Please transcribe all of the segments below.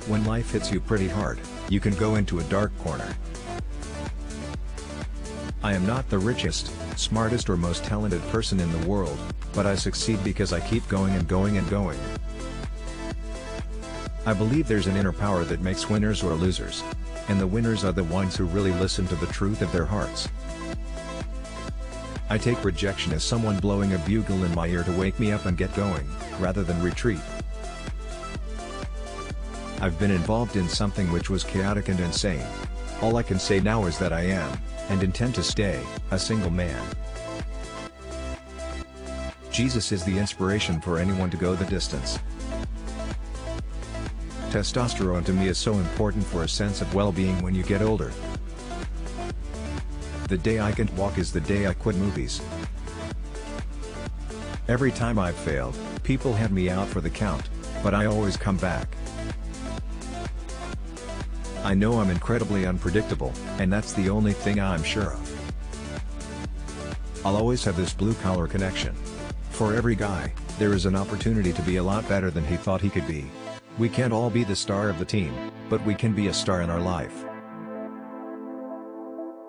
When life hits you pretty hard, you can go into a dark corner. I am not the richest, smartest or most talented person in the world, but I succeed because I keep going and going and going. I believe there's an inner power that makes winners or losers. And the winners are the ones who really listen to the truth of their hearts. I take rejection as someone blowing a bugle in my ear to wake me up and get going, rather than retreat. I've been involved in something which was chaotic and insane. All I can say now is that I am, and intend to stay, a single man. Jesus is the inspiration for anyone to go the distance. Testosterone to me is so important for a sense of well-being when you get older. The day I can't walk is the day I quit movies. Every time I've failed, people have me out for the count, but I always come back. I know I'm incredibly unpredictable, and that's the only thing I'm sure of. I'll always have this blue-collar connection. For every guy, there is an opportunity to be a lot better than he thought he could be. We can't all be the star of the team, but we can be a star in our life.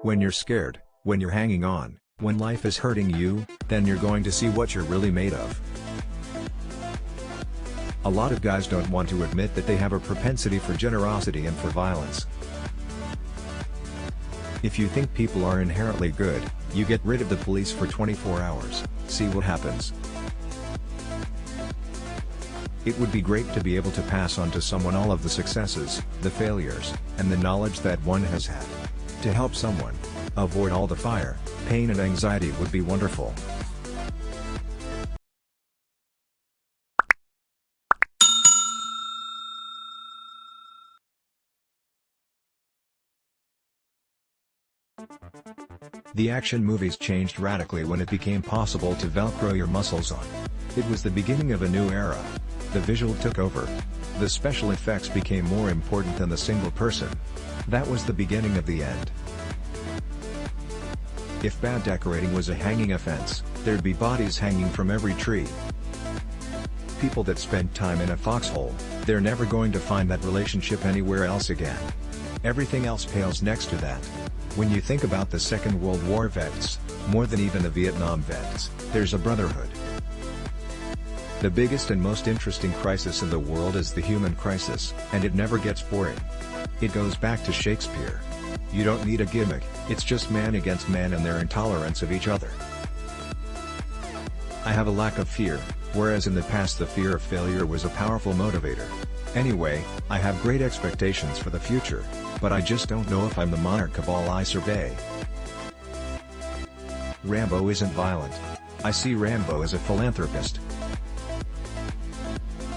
When you're scared, when you're hanging on, when life is hurting you, then you're going to see what you're really made of. A lot of guys don't want to admit that they have a propensity for generosity and for violence. If you think people are inherently good, you get rid of the police for 24 hours, see what happens. It would be great to be able to pass on to someone all of the successes, the failures, and the knowledge that one has had. To help someone avoid all the fire, pain and anxiety would be wonderful. The action movies changed radically when it became possible to Velcro your muscles on. It was the beginning of a new era. The visual took over. The special effects became more important than the single person. That was the beginning of the end. If bad decorating was a hanging offense, there'd be bodies hanging from every tree. People that spend time in a foxhole, they're never going to find that relationship anywhere else again. Everything else pales next to that. When you think about the Second World War vets, more than even the Vietnam vets, there's a brotherhood. The biggest and most interesting crisis in the world is the human crisis, and it never gets boring. It goes back to Shakespeare. You don't need a gimmick, it's just man against man and their intolerance of each other. I have a lack of fear, whereas in the past the fear of failure was a powerful motivator. Anyway, I have great expectations for the future, but I just don't know if I'm the monarch of all I survey. Rambo isn't violent. I see Rambo as a philanthropist.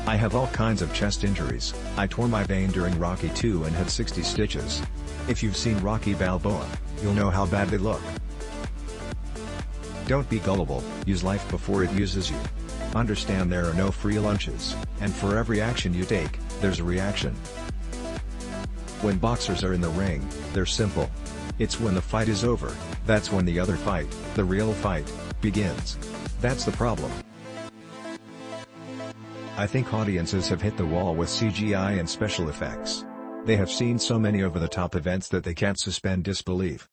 I have all kinds of chest injuries. I tore my vein during Rocky II and had 60 stitches. If you've seen Rocky Balboa, you'll know how bad they look. Don't be gullible, use life before it uses you. Understand there are no free lunches, and for every action you take, there's a reaction. When boxers are in the ring, they're simple. It's when the fight is over, that's when the other fight, the real fight, begins. That's the problem. I think audiences have hit the wall with CGI and special effects. They have seen so many over-the-top events that they can't suspend disbelief.